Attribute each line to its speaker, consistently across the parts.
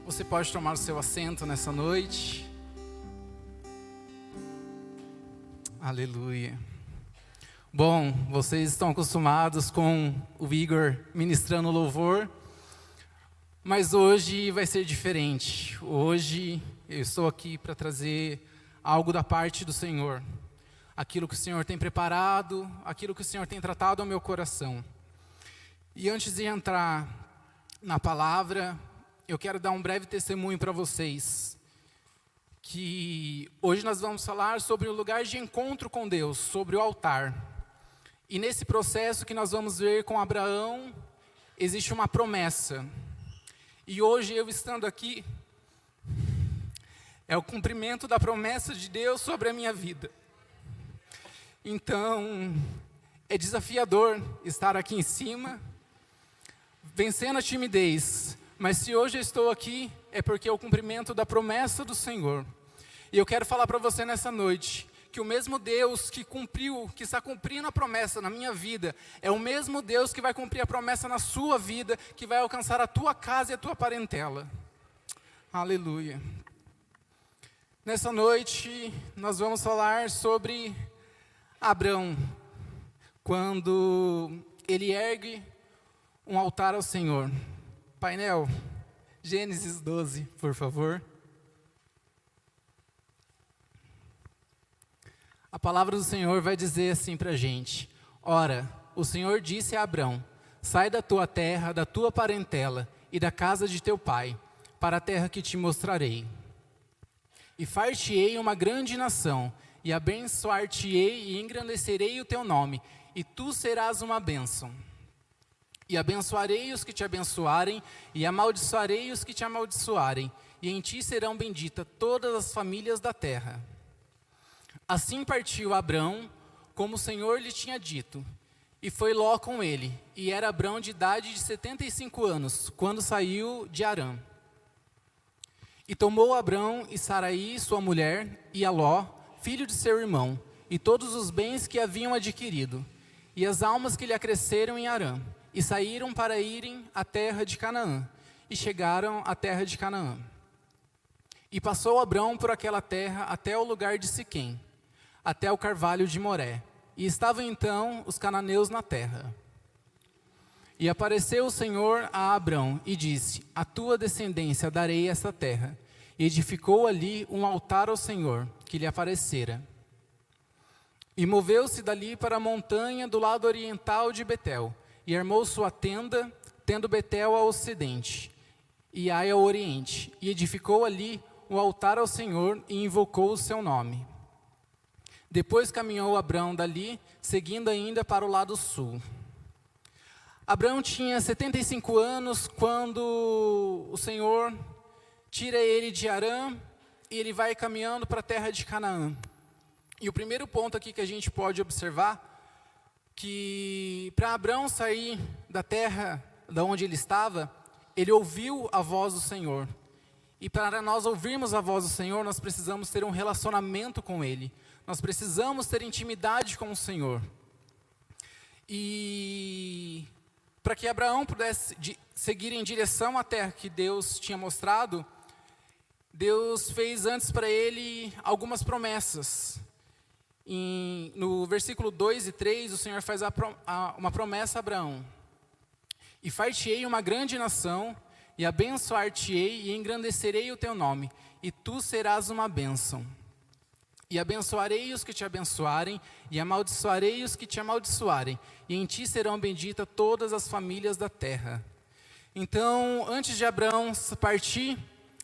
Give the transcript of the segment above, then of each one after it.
Speaker 1: Você pode tomar o seu assento nessa noite. Aleluia. Bom, vocês estão acostumados com o Igor ministrando louvor, mas hoje vai ser diferente. Hoje eu estou aqui para trazer algo da parte do Senhor. Aquilo que o Senhor tem preparado, aquilo que o Senhor tem tratado ao meu coração. E antes de entrar na palavra, eu quero dar um breve testemunho para vocês. Que hoje nós vamos falar sobre o lugar de encontro com Deus, sobre o altar. E nesse processo que nós vamos ver com Abraão, existe uma promessa. E hoje eu estando aqui, é o cumprimento da promessa de Deus sobre a minha vida. Então, é desafiador estar aqui em cima, vencendo a timidez. Mas se hoje eu estou aqui, é porque é o cumprimento da promessa do Senhor. E eu quero falar para você nessa noite, que o mesmo Deus que cumpriu, que está cumprindo a promessa na minha vida, é o mesmo Deus que vai cumprir a promessa na sua vida, que vai alcançar a tua casa e a tua parentela. Aleluia. Nessa noite, nós vamos falar sobre Abrão, quando ele ergue um altar ao Senhor. Painel, Gênesis 12, por favor. A palavra do Senhor vai dizer assim para a gente: Ora, o Senhor disse a Abrão: sai da tua terra, da tua parentela e da casa de teu pai, para a terra que te mostrarei. E far-te-ei uma grande nação, e abençoar-te-ei e engrandecerei o teu nome, e tu serás uma bênção. E abençoarei os que te abençoarem, e amaldiçoarei os que te amaldiçoarem, e em ti serão benditas todas as famílias da terra. Assim partiu Abrão, como o Senhor lhe tinha dito, e foi Ló com ele, e era Abrão de idade de 75 anos, quando saiu de Harã. E tomou Abrão e Saraí, sua mulher, e a Ló, filho de seu irmão, e todos os bens que haviam adquirido, e as almas que lhe acresceram em Harã, e saíram para irem à terra de Canaã, e chegaram à terra de Canaã. E passou Abrão por aquela terra até o lugar de Siquém, até o carvalho de Moré, e estavam então os cananeus na terra. E apareceu o Senhor a Abrão, e disse: a tua descendência darei esta terra. E edificou ali um altar ao Senhor, que lhe aparecera. E moveu-se dali para a montanha do lado oriental de Betel, e armou sua tenda, tendo Betel ao ocidente, e Ai ao oriente, e edificou ali o altar ao Senhor, e invocou o seu nome. Depois caminhou Abrão dali, seguindo ainda para o lado sul. Abrão tinha 75 anos, quando o Senhor tira ele de Harã, e ele vai caminhando para a terra de Canaã. E o primeiro ponto aqui que a gente pode observar, que para Abrão sair da terra da onde ele estava, ele ouviu a voz do Senhor. E para nós ouvirmos a voz do Senhor, nós precisamos ter um relacionamento com Ele. Nós precisamos ter intimidade com o Senhor. E para que Abraão pudesse seguir em direção à terra que Deus tinha mostrado, Deus fez antes para ele algumas promessas. No versículo 2 e 3, o Senhor faz uma promessa a Abraão. E far-te-ei uma grande nação, e abençoar-te-ei e engrandecerei o teu nome, e tu serás uma bênção. E abençoarei os que te abençoarem, e amaldiçoarei os que te amaldiçoarem, e em ti serão benditas todas as famílias da terra. Então, antes de Abrão partir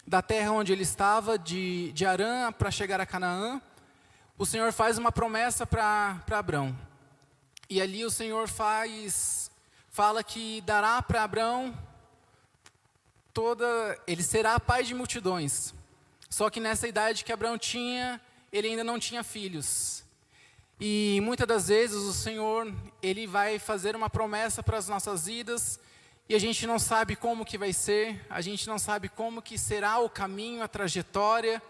Speaker 1: da terra onde ele estava, de Harã, para chegar a Canaã, o Senhor faz uma promessa para Abrão. E ali o Senhor fala que dará para Abrão ele será pai de multidões. Só que nessa idade que Abrão tinha, ele ainda não tinha filhos. E muitas das vezes o Senhor, Ele vai fazer uma promessa para as nossas vidas, e a gente não sabe como que vai ser, a gente não sabe como que será o caminho, a trajetória,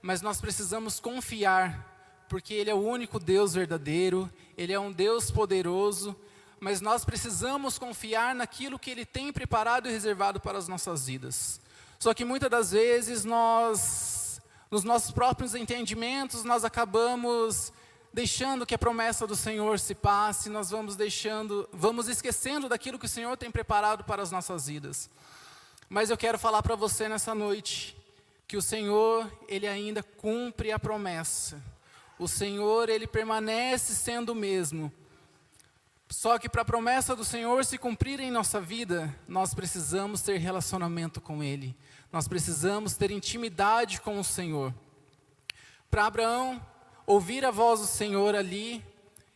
Speaker 1: mas nós precisamos confiar, porque Ele é o único Deus verdadeiro, Ele é um Deus poderoso, mas nós precisamos confiar naquilo que Ele tem preparado e reservado para as nossas vidas. Só que muitas das vezes nós, nos nossos próprios entendimentos, nós acabamos deixando que a promessa do Senhor se passe, nós vamos esquecendo daquilo que o Senhor tem preparado para as nossas vidas. Mas eu quero falar para você nessa noite, que o Senhor, Ele ainda cumpre a promessa. O Senhor, Ele permanece sendo o mesmo. Só que para a promessa do Senhor se cumprir em nossa vida, nós precisamos ter relacionamento com Ele. Nós precisamos ter intimidade com o Senhor. Para Abraão ouvir a voz do Senhor ali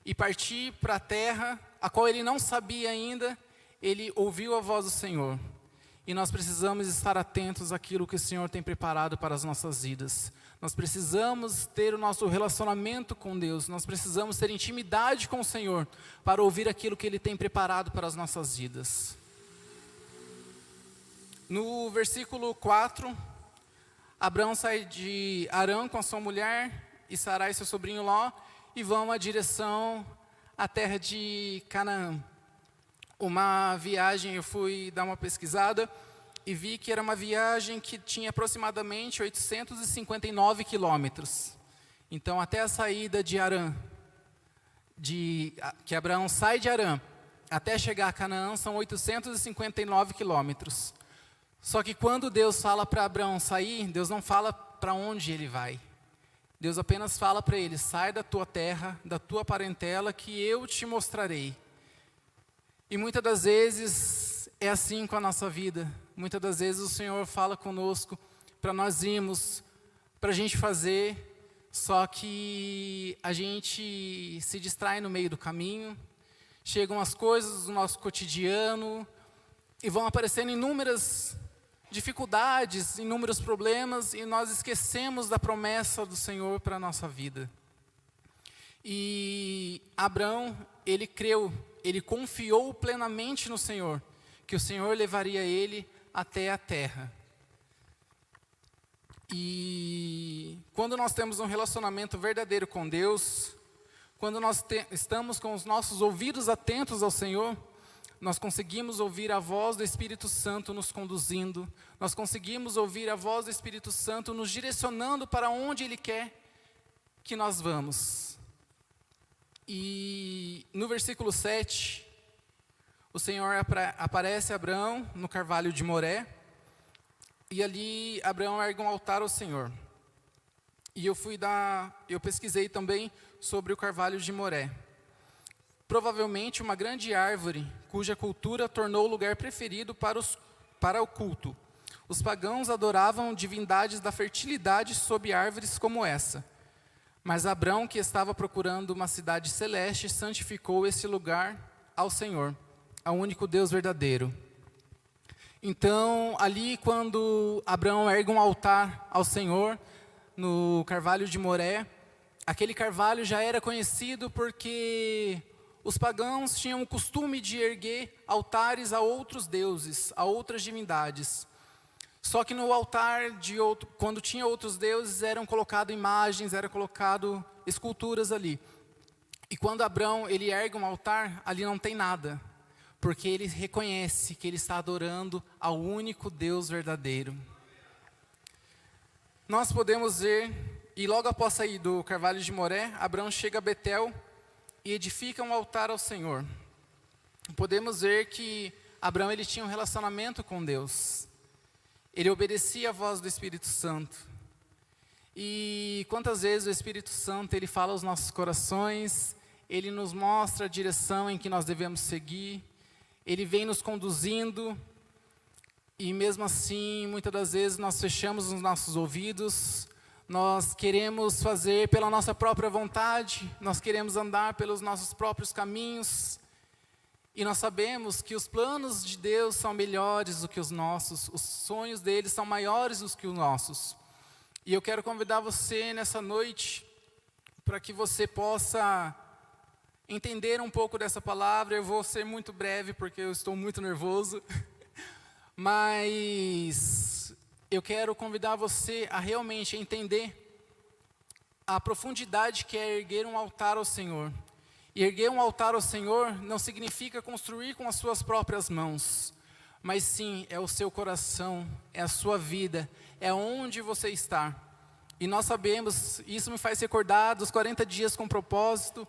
Speaker 1: e partir para a terra, a qual ele não sabia ainda, ele ouviu a voz do Senhor. E nós precisamos estar atentos àquilo que o Senhor tem preparado para as nossas vidas. Nós precisamos ter o nosso relacionamento com Deus. Nós precisamos ter intimidade com o Senhor para ouvir aquilo que Ele tem preparado para as nossas vidas. No versículo 4, Abraão sai de Harã com a sua mulher e Sarai, seu sobrinho Ló, e vão à direção à terra de Canaã. Uma viagem, eu fui dar uma pesquisada e vi que era uma viagem que tinha aproximadamente 859 quilômetros. Então, até a saída de Harã, que Abraão sai de Harã, até chegar a Canaã, são 859 quilômetros. Só que quando Deus fala para Abraão sair, Deus não fala para onde ele vai. Deus apenas fala para ele: sai da tua terra, da tua parentela, que eu te mostrarei. E muitas das vezes é assim com a nossa vida. Muitas das vezes o Senhor fala conosco para nós irmos, para a gente fazer, só que a gente se distrai no meio do caminho. Chegam as coisas do nosso cotidiano e vão aparecendo inúmeras dificuldades, inúmeros problemas, e nós esquecemos da promessa do Senhor para a nossa vida. E Abraão, ele creu, ele confiou plenamente no Senhor, que o Senhor levaria ele até a terra. E quando nós temos um relacionamento verdadeiro com Deus, quando nós estamos com os nossos ouvidos atentos ao Senhor, nós conseguimos ouvir a voz do Espírito Santo nos conduzindo, nós conseguimos ouvir a voz do Espírito Santo nos direcionando para onde Ele quer que nós vamos. E no versículo 7, o Senhor aparece a Abraão no carvalho de Moré, e ali Abraão ergue um altar ao Senhor. E eu pesquisei também sobre o carvalho de Moré. Provavelmente uma grande árvore, cuja cultura tornou o lugar preferido para o culto. Os pagãos adoravam divindades da fertilidade sob árvores como essa. Mas Abraão, que estava procurando uma cidade celeste, santificou esse lugar ao Senhor, ao único Deus verdadeiro. Então, ali quando Abraão ergue um altar ao Senhor, no carvalho de Moré, aquele carvalho já era conhecido porque os pagãos tinham o costume de erguer altares a outros deuses, a outras divindades. Só que no altar, quando tinha outros deuses, eram colocadas imagens, eram colocadas esculturas ali. E quando Abraão ele ergue um altar, ali não tem nada, porque ele reconhece que ele está adorando ao único Deus verdadeiro. Nós podemos ver, e logo após sair do carvalho de Moré, Abraão chega a Betel e edifica um altar ao Senhor. Podemos ver que Abraão ele tinha um relacionamento com Deus. Ele obedecia a voz do Espírito Santo. E quantas vezes o Espírito Santo ele fala aos nossos corações, ele nos mostra a direção em que nós devemos seguir, ele vem nos conduzindo, e mesmo assim, muitas das vezes nós fechamos os nossos ouvidos, nós queremos fazer pela nossa própria vontade, nós queremos andar pelos nossos próprios caminhos, e nós sabemos que os planos de Deus são melhores do que os nossos, os sonhos dele são maiores do que os nossos. E eu quero convidar você nessa noite, para que você possa entender um pouco dessa palavra. Eu vou ser muito breve, porque eu estou muito nervoso, mas eu quero convidar você a realmente entender a profundidade que é erguer um altar ao Senhor. E erguer um altar ao Senhor não significa construir com as suas próprias mãos, mas sim é o seu coração, é a sua vida, é onde você está. E nós sabemos, isso me faz recordar dos 40 dias com propósito,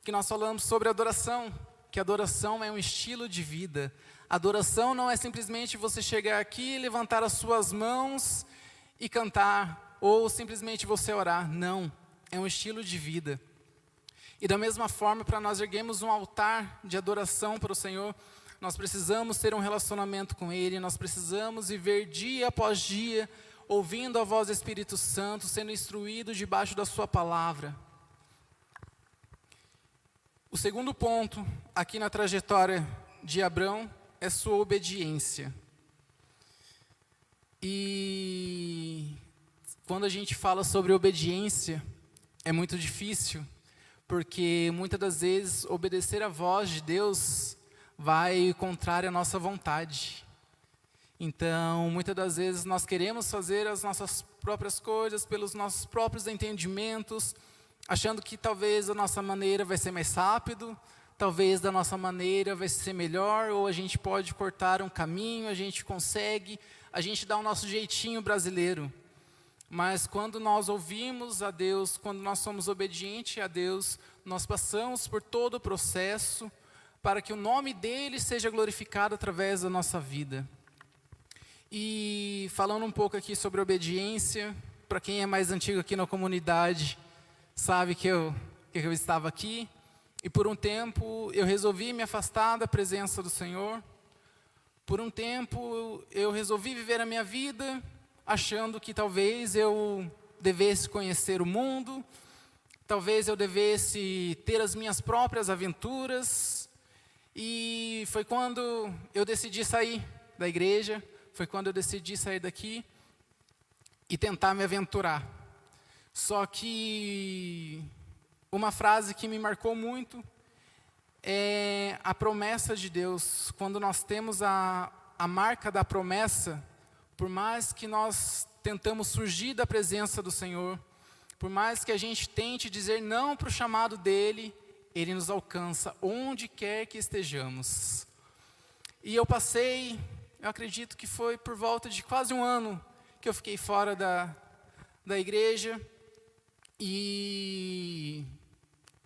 Speaker 1: que nós falamos sobre adoração, que adoração é um estilo de vida. Adoração não é simplesmente você chegar aqui, levantar as suas mãos e cantar, ou simplesmente você orar. Não, é um estilo de vida. E da mesma forma, para nós erguermos um altar de adoração para o Senhor, nós precisamos ter um relacionamento com Ele, nós precisamos viver dia após dia, ouvindo a voz do Espírito Santo, sendo instruído debaixo da sua palavra. O segundo ponto, aqui na trajetória de Abrão, é sua obediência. E quando a gente fala sobre obediência, é muito difícil, porque muitas das vezes obedecer à voz de Deus vai contrário à nossa vontade. Então, muitas das vezes nós queremos fazer as nossas próprias coisas, pelos nossos próprios entendimentos, achando que talvez a nossa maneira vai ser mais rápido, talvez da nossa maneira vai ser melhor, ou a gente pode cortar um caminho, a gente consegue, a gente dá o nosso jeitinho brasileiro. Mas quando nós ouvimos a Deus, quando nós somos obedientes a Deus, nós passamos por todo o processo para que o nome dEle seja glorificado através da nossa vida. E falando um pouco aqui sobre obediência, para quem é mais antigo aqui na comunidade, sabe que eu estava aqui, e por um tempo eu resolvi me afastar da presença do Senhor. Por um tempo eu resolvi viver a minha vida, achando que talvez eu devesse conhecer o mundo, talvez eu devesse ter as minhas próprias aventuras. E foi quando eu decidi sair da igreja, foi quando eu decidi sair daqui e tentar me aventurar. Só que uma frase que me marcou muito é a promessa de Deus. Quando nós temos a marca da promessa, por mais que nós tentamos fugir da presença do Senhor, por mais que a gente tente dizer não para o chamado dEle, Ele nos alcança onde quer que estejamos. E eu acredito que foi por volta de quase um ano que eu fiquei fora da igreja. E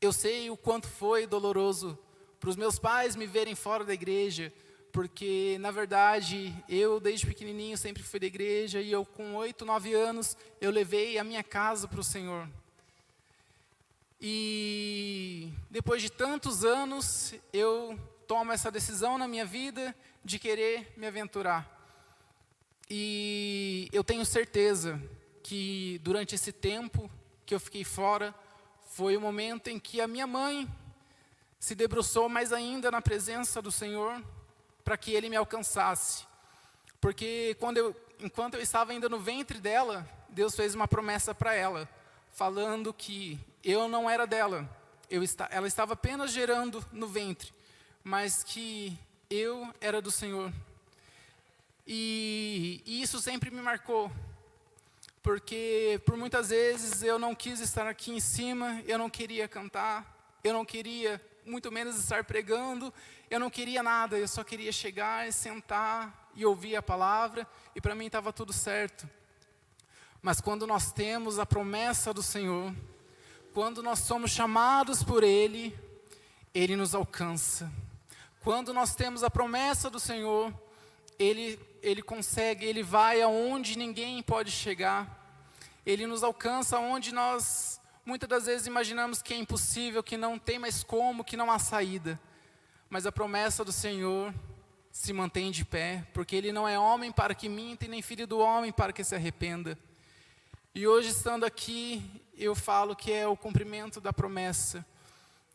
Speaker 1: eu sei o quanto foi doloroso para os meus pais me verem fora da igreja, porque, na verdade, eu desde pequenininho sempre fui da igreja, e eu com 8, 9 anos, eu levei a minha casa para o Senhor. E depois de tantos anos, eu tomo essa decisão na minha vida de querer me aventurar. E eu tenho certeza que durante esse tempo que eu fiquei fora, foi o momento em que a minha mãe se debruçou mais ainda na presença do Senhor, para que Ele me alcançasse. Porque enquanto eu estava ainda no ventre dela, Deus fez uma promessa para ela, falando que eu não era dela, ela estava apenas gerando no ventre, mas que eu era do Senhor. E isso sempre me marcou, porque por muitas vezes eu não quis estar aqui em cima, eu não queria cantar, eu não queria muito menos estar pregando, eu não queria nada, eu só queria chegar, sentar e ouvir a palavra, e para mim estava tudo certo. Mas quando nós temos a promessa do Senhor, quando nós somos chamados por Ele, Ele nos alcança. Quando nós temos a promessa do Senhor, Ele consegue, Ele vai aonde ninguém pode chegar. Ele nos alcança onde nós muitas das vezes imaginamos que é impossível, que não tem mais como, que não há saída. Mas a promessa do Senhor se mantém de pé, porque Ele não é homem para que minta, e nem filho do homem para que se arrependa. E hoje, estando aqui, eu falo que é o cumprimento da promessa.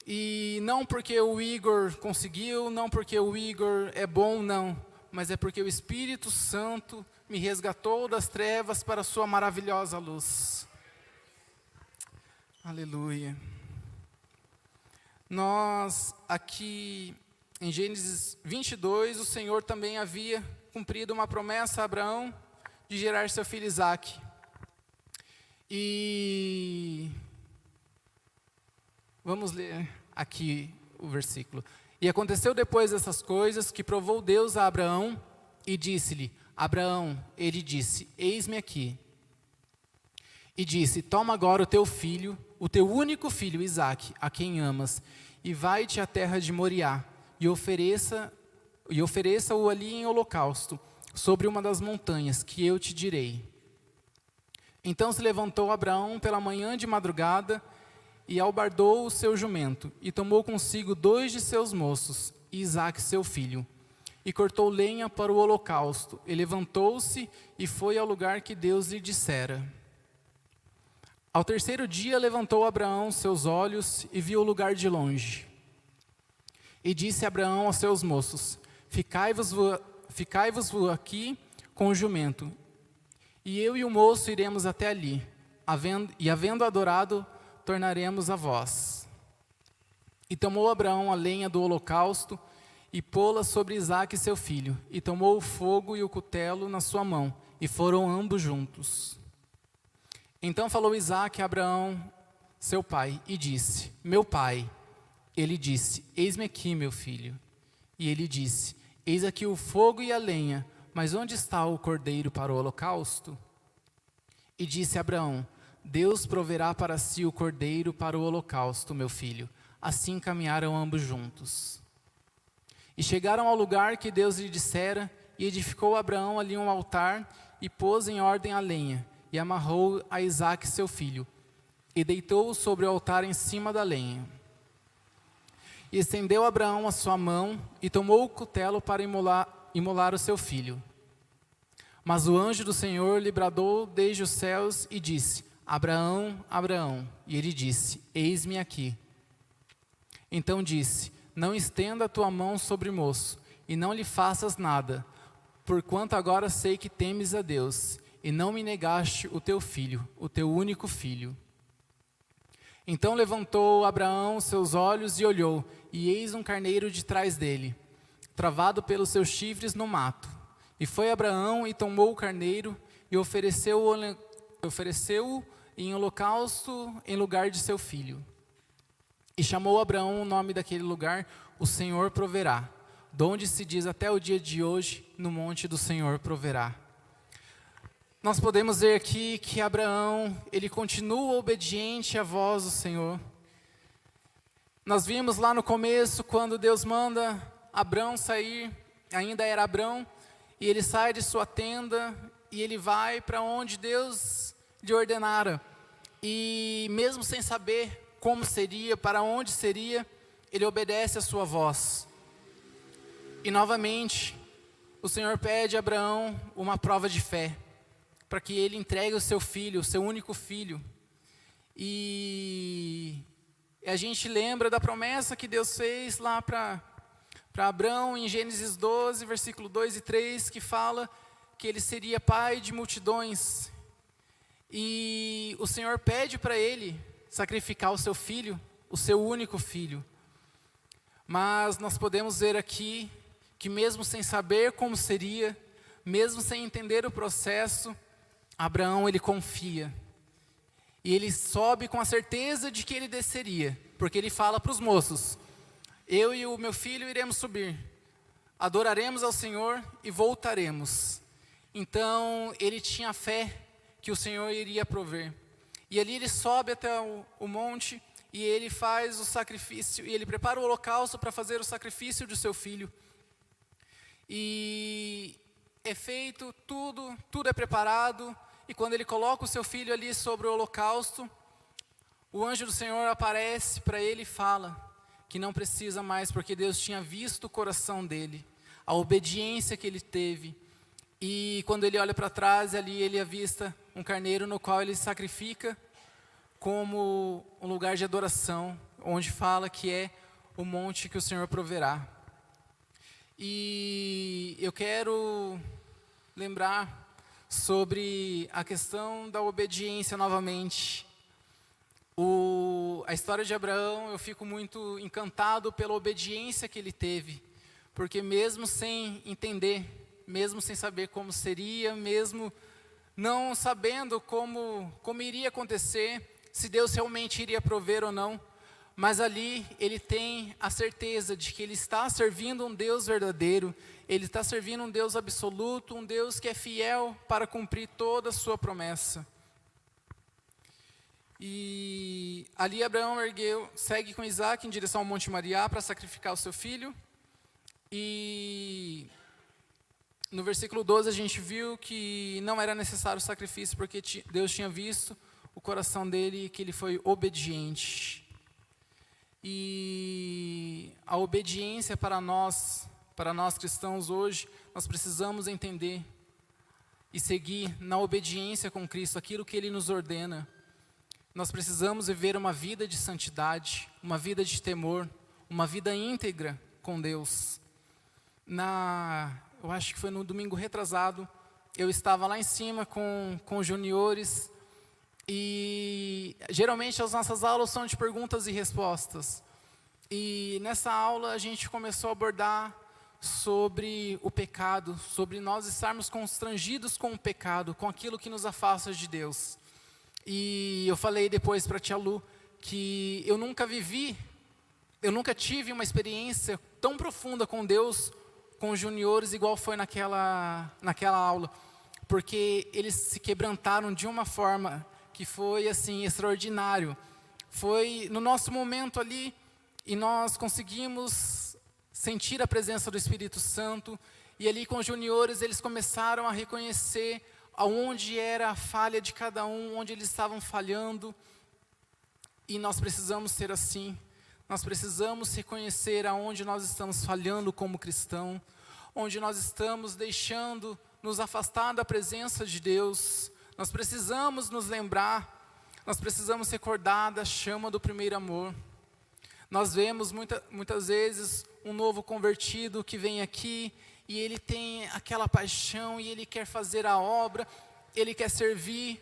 Speaker 1: E não porque o Igor conseguiu, não porque o Igor é bom, não. Mas é porque o Espírito Santo me resgatou das trevas para a sua maravilhosa luz. Aleluia. Nós, aqui em Gênesis 22, o Senhor também havia cumprido uma promessa a Abraão de gerar seu filho Isaque. E vamos ler aqui o versículo. E aconteceu depois dessas coisas que provou Deus a Abraão e disse-lhe: Abraão. Ele disse: Eis-me aqui. E disse: Toma agora o teu filho, o teu único filho Isaque, a quem amas, e vai-te à terra de Moriá, e ofereça-o ali em holocausto, sobre uma das montanhas, que eu te direi. Então se levantou Abraão pela manhã de madrugada, e albardou o seu jumento, e tomou consigo 2 de seus moços, e Isaque seu filho, e cortou lenha para o holocausto, e levantou-se, e foi ao lugar que Deus lhe dissera. Ao 3º dia levantou Abraão seus olhos, e viu o lugar de longe. E disse Abraão aos seus moços: Ficai-vos aqui com o jumento, e eu e o moço iremos até ali, havendo adorado, tornaremos a vós. E tomou Abraão a lenha do holocausto, e pô-la sobre Isaque seu filho, e tomou o fogo e o cutelo na sua mão, e foram ambos juntos. Então falou Isaque a Abraão, seu pai, e disse: Meu pai. Ele disse: Eis-me aqui, meu filho. E ele disse: Eis aqui o fogo e a lenha, mas onde está o cordeiro para o holocausto? E disse Abraão: Deus proverá para si o cordeiro para o holocausto, meu filho. Assim caminharam ambos juntos. E chegaram ao lugar que Deus lhe dissera, e edificou Abraão ali um altar, e pôs em ordem a lenha, e amarrou a Isaque seu filho, e deitou-o sobre o altar em cima da lenha. E estendeu Abraão a sua mão, e tomou o cutelo para imolar o seu filho. Mas o anjo do Senhor lhe bradou desde os céus, e disse: Abraão, Abraão. E ele disse: Eis-me aqui. Então disse: Não estenda a tua mão sobre o moço, e não lhe faças nada, porquanto agora sei que temes a Deus, e não me negaste o teu filho, o teu único filho. Então levantou Abraão seus olhos e olhou, e eis um carneiro de trás dele, travado pelos seus chifres no mato. E foi Abraão e tomou o carneiro, e ofereceu-o em holocausto em lugar de seu filho. E chamou Abraão o nome daquele lugar: O Senhor proverá, donde se diz até o dia de hoje: No monte do Senhor proverá. Nós podemos ver aqui que Abraão, ele continua obediente à voz do Senhor. Nós vimos lá no começo, quando Deus manda Abraão sair, ainda era Abraão, e ele sai de sua tenda, e ele vai para onde Deus lhe ordenara. E mesmo sem saber como seria, para onde seria, ele obedece a sua voz. E novamente, o Senhor pede a Abraão uma prova de fé, para que ele entregue o seu filho, o seu único filho. E a gente lembra da promessa que Deus fez lá para Abraão em Gênesis 12, versículo 2 e 3, que fala que ele seria pai de multidões. E o Senhor pede para ele sacrificar o seu filho, o seu único filho. Mas nós podemos ver aqui que mesmo sem saber como seria, mesmo sem entender o processo, Abraão, ele confia. E ele sobe com a certeza de que ele desceria, porque ele fala para os moços: eu e o meu filho iremos subir, adoraremos ao Senhor e voltaremos. Então ele tinha fé que o Senhor iria prover. E ali ele sobe até o monte, e ele faz o sacrifício, e ele prepara o holocausto para fazer o sacrifício do seu filho. E é feito tudo é preparado, e quando ele coloca o seu filho ali sobre o holocausto, o anjo do Senhor aparece para ele e fala que não precisa mais, porque Deus tinha visto o coração dele, a obediência que ele teve. E quando ele olha para trás, ali ele avista um carneiro no qual ele sacrifica como um lugar de adoração, onde fala que é o monte que o Senhor proverá. E eu quero lembrar sobre a questão da obediência novamente. A história de Abraão, eu fico muito encantado pela obediência que ele teve, porque mesmo sem entender, mesmo sem saber como seria, mesmo não sabendo como iria acontecer, se Deus realmente iria prover ou não, mas ali ele tem a certeza de que ele está servindo um Deus verdadeiro, ele está servindo um Deus absoluto, um Deus que é fiel para cumprir toda a sua promessa. E ali Abraão segue com Isaac em direção ao Monte Moriá para sacrificar o seu filho. E no versículo 12 a gente viu que não era necessário o sacrifício, porque Deus tinha visto o coração dele e que ele foi obediente. E a obediência para nós cristãos hoje, nós precisamos entender e seguir na obediência com Cristo, aquilo que Ele nos ordena. Nós precisamos viver uma vida de santidade, uma vida de temor, uma vida íntegra com Deus. Eu acho que foi no domingo retrasado, eu estava lá em cima com os juniores, e geralmente as nossas aulas são de perguntas e respostas. E nessa aula a gente começou a abordar sobre o pecado, sobre nós estarmos constrangidos com o pecado, com aquilo que nos afasta de Deus. E eu falei depois para a tia Lu que eu nunca tive uma experiência tão profunda com Deus, com os juniores, igual foi naquela aula, porque eles se quebrantaram de uma forma que foi assim extraordinário. Foi no nosso momento ali e nós conseguimos sentir a presença do Espírito Santo, e ali com os juniores eles começaram a reconhecer aonde era a falha de cada um, onde eles estavam falhando. E nós precisamos ser assim. Nós precisamos reconhecer aonde nós estamos falhando como cristão, onde nós estamos deixando nos afastar da presença de Deus. Nós precisamos nos lembrar, nós precisamos recordar da chama do primeiro amor. Nós vemos muitas vezes um novo convertido que vem aqui e ele tem aquela paixão e ele quer fazer a obra, ele quer servir.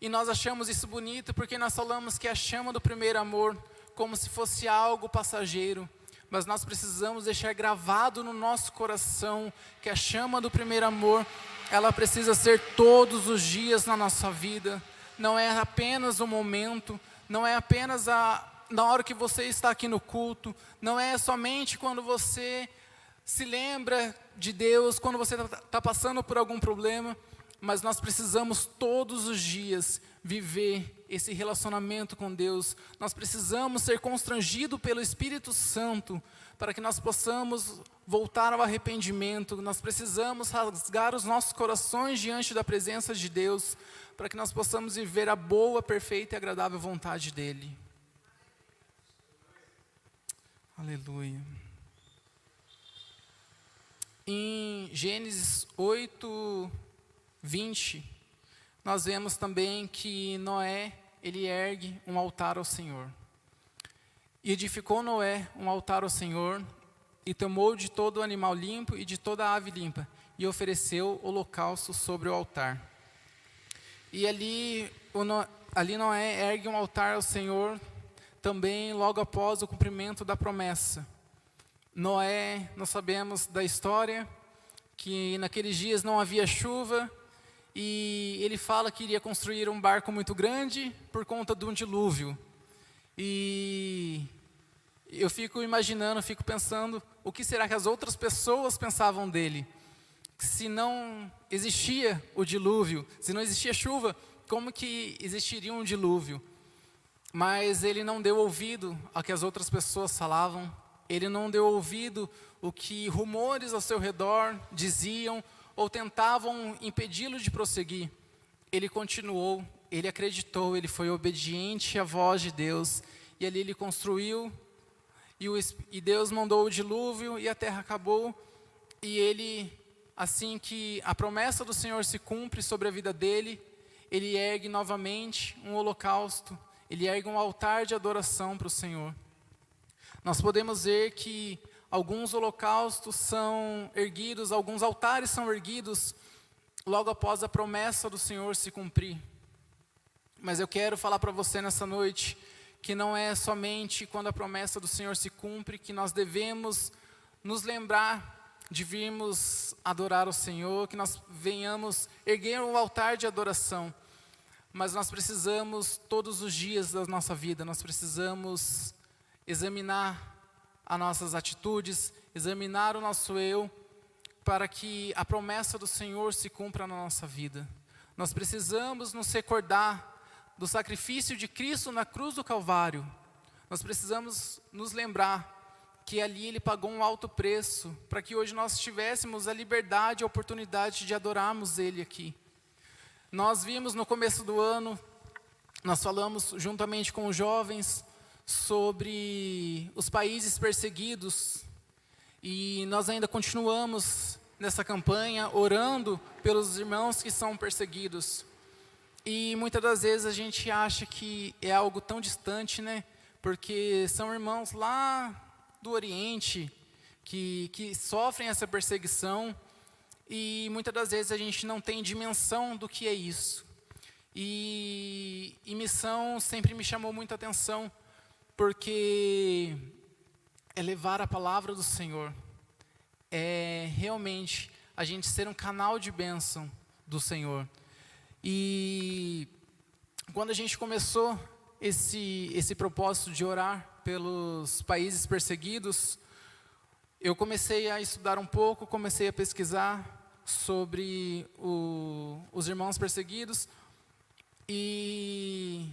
Speaker 1: E nós achamos isso bonito porque nós falamos que é a chama do primeiro amor, como se fosse algo passageiro. Mas nós precisamos deixar gravado no nosso coração que a chama do primeiro amor, ela precisa ser todos os dias na nossa vida. Não é apenas um momento, não é apenas na hora que você está aqui no culto, não é somente quando você se lembra de Deus, quando você está passando por algum problema, mas nós precisamos todos os dias viver esse relacionamento com Deus. Nós precisamos ser constrangidos pelo Espírito Santo para que nós possamos voltar ao arrependimento. Nós precisamos rasgar os nossos corações diante da presença de Deus para que nós possamos viver a boa, perfeita e agradável vontade dEle. Aleluia. Em Gênesis 8, 20, nós vemos também que Noé, ele ergue um altar ao Senhor. E edificou Noé um altar ao Senhor, e tomou de todo o animal limpo e de toda a ave limpa, e ofereceu holocausto sobre o altar. E ali Noé ergue um altar ao Senhor, também logo após o cumprimento da promessa. Noé, nós sabemos da história, que naqueles dias não havia chuva, e ele fala que iria construir um barco muito grande por conta de um dilúvio. E eu fico imaginando, fico pensando, o que será que as outras pessoas pensavam dele? Se não existia o dilúvio, se não existia chuva, como que existiria um dilúvio? Mas ele não deu ouvido ao que as outras pessoas falavam, ele não deu ouvido o que rumores ao seu redor diziam ou tentavam impedi-lo de prosseguir. Ele continuou, ele acreditou, ele foi obediente à voz de Deus, e ali ele construiu, e Deus mandou o dilúvio, e a terra acabou, e ele, assim que a promessa do Senhor se cumpre sobre a vida dele, ele ergue novamente um holocausto, ele ergue um altar de adoração para o Senhor. Nós podemos ver que alguns holocaustos são erguidos, alguns altares são erguidos logo após a promessa do Senhor se cumprir. Mas eu quero falar para você nessa noite que não é somente quando a promessa do Senhor se cumpre que nós devemos nos lembrar de virmos adorar o Senhor, que nós venhamos erguer um altar de adoração. Mas nós precisamos todos os dias da nossa vida, nós precisamos examinar as nossas atitudes, examinar o nosso eu, para que a promessa do Senhor se cumpra na nossa vida. Nós precisamos nos recordar do sacrifício de Cristo na cruz do Calvário. Nós precisamos nos lembrar que ali Ele pagou um alto preço, para que hoje nós tivéssemos a liberdade e a oportunidade de adorarmos Ele aqui. Nós vimos no começo do ano, nós falamos juntamente com os jovens sobre os países perseguidos, e nós ainda continuamos nessa campanha orando pelos irmãos que são perseguidos. E muitas das vezes a gente acha que é algo tão distante, né? Porque são irmãos lá do Oriente que sofrem essa perseguição, e muitas das vezes a gente não tem dimensão do que é isso. E missão sempre me chamou muita atenção, porque é levar a palavra do Senhor, é realmente a gente ser um canal de bênção do Senhor. E quando a gente começou esse propósito de orar pelos países perseguidos, eu comecei a estudar um pouco, comecei a pesquisar sobre os irmãos perseguidos, e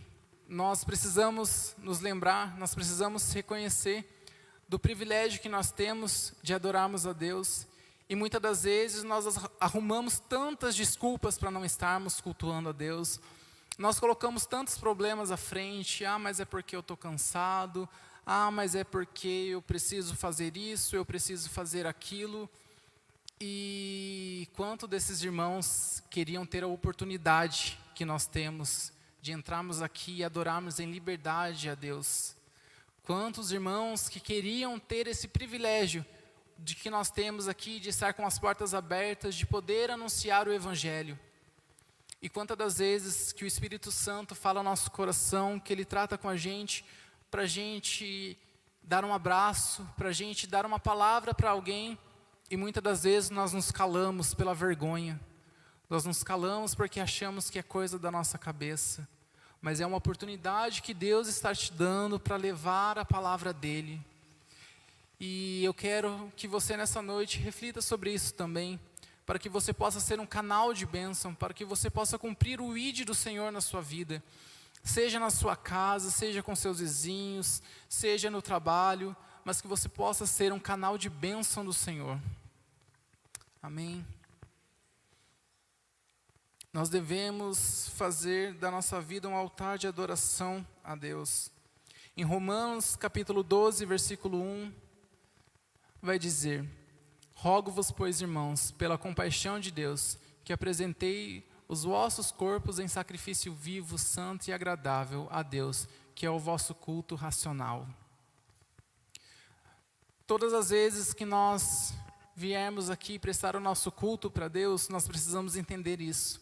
Speaker 1: nós precisamos nos lembrar, nós precisamos reconhecer do privilégio que nós temos de adorarmos a Deus. E muitas das vezes nós arrumamos tantas desculpas para não estarmos cultuando a Deus. Nós colocamos tantos problemas à frente. Mas é porque eu estou cansado. Mas é porque eu preciso fazer isso, eu preciso fazer aquilo. E quanto desses irmãos queriam ter a oportunidade que nós temos de entrarmos aqui e adorarmos em liberdade a Deus. Quantos irmãos que queriam ter esse privilégio de que nós temos aqui, de estar com as portas abertas, de poder anunciar o Evangelho. E quantas das vezes que o Espírito Santo fala ao nosso coração, que Ele trata com a gente, para a gente dar um abraço, para a gente dar uma palavra para alguém, e muitas das vezes nós nos calamos pela vergonha. Nós nos calamos porque achamos que é coisa da nossa cabeça. Mas é uma oportunidade que Deus está te dando para levar a palavra dEle. E eu quero que você nessa noite reflita sobre isso também, para que você possa ser um canal de bênção, para que você possa cumprir o ID do Senhor na sua vida, seja na sua casa, seja com seus vizinhos, seja no trabalho, mas que você possa ser um canal de bênção do Senhor. Amém? Nós devemos fazer da nossa vida um altar de adoração a Deus. Em Romanos capítulo 12, versículo 1, vai dizer: rogo-vos, pois, irmãos, pela compaixão de Deus, que apresentei os vossos corpos em sacrifício vivo, santo e agradável a Deus, que é o vosso culto racional. Todas as vezes que nós viermos aqui prestar o nosso culto para Deus, nós precisamos entender isso,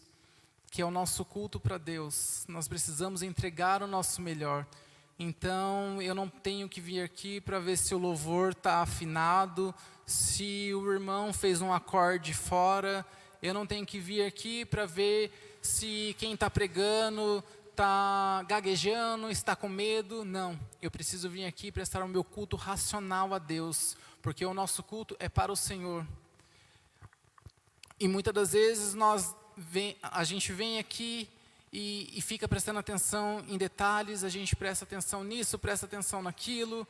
Speaker 1: que é o nosso culto para Deus. Nós precisamos entregar o nosso melhor. Então, eu não tenho que vir aqui para ver se o louvor está afinado, se o irmão fez um acorde fora. Eu não tenho que vir aqui para ver se quem está pregando está gaguejando, está com medo. Não, eu preciso vir aqui prestar o meu culto racional a Deus, porque o nosso culto é para o Senhor. E muitas das vezes a gente vem aqui e fica prestando atenção em detalhes, a gente presta atenção nisso, presta atenção naquilo,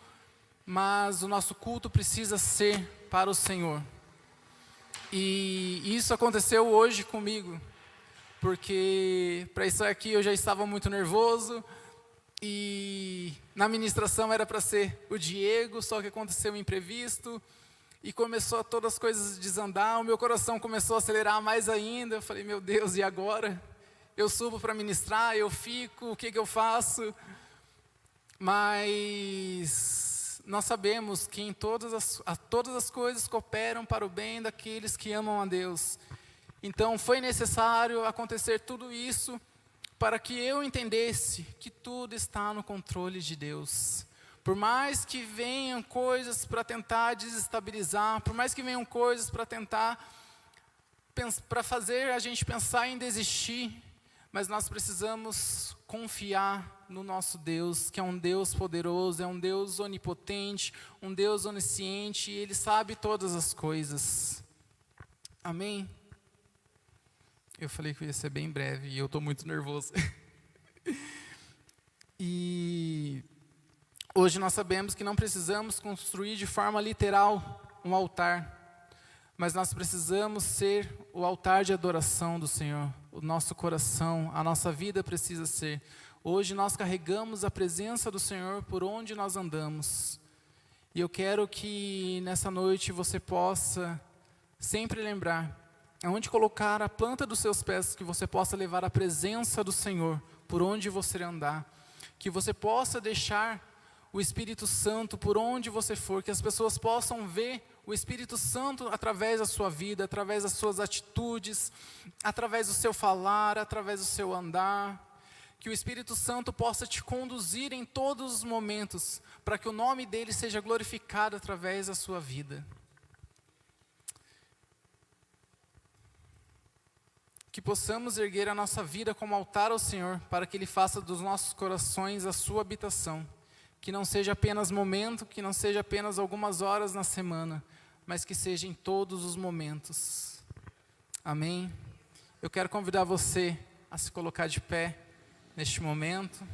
Speaker 1: mas o nosso culto precisa ser para o Senhor. E isso aconteceu hoje comigo, porque para estar aqui eu já estava muito nervoso, e na ministração era para ser o Diego, só que aconteceu um imprevisto, e começou todas as coisas a desandar, o meu coração começou a acelerar mais ainda. Eu falei, meu Deus, e agora? Eu subo para ministrar, eu fico, o que eu faço? Mas nós sabemos que todas as coisas cooperam para o bem daqueles que amam a Deus. Então foi necessário acontecer tudo isso para que eu entendesse que tudo está no controle de Deus. Por mais que venham coisas para tentar desestabilizar, por mais que venham coisas para tentar, para fazer a gente pensar em desistir, mas nós precisamos confiar no nosso Deus, que é um Deus poderoso, é um Deus onipotente, um Deus onisciente, e Ele sabe todas as coisas. Amém? Eu falei que ia ser bem breve, e eu estou muito nervoso. E hoje nós sabemos que não precisamos construir de forma literal um altar, mas nós precisamos ser o altar de adoração do Senhor. O nosso coração, a nossa vida precisa ser. Hoje nós carregamos a presença do Senhor por onde nós andamos. E eu quero que nessa noite você possa sempre lembrar, aonde colocar a planta dos seus pés, que você possa levar a presença do Senhor por onde você andar. Que você possa deixar o Espírito Santo por onde você for, que as pessoas possam ver o Espírito Santo através da sua vida, através das suas atitudes, através do seu falar, através do seu andar. Que o Espírito Santo possa te conduzir em todos os momentos, para que o nome dele seja glorificado através da sua vida. Que possamos erguer a nossa vida como altar ao Senhor, para que Ele faça dos nossos corações a sua habitação. Que não seja apenas momento, que não seja apenas algumas horas na semana, mas que seja em todos os momentos. Amém? Eu quero convidar você a se colocar de pé neste momento.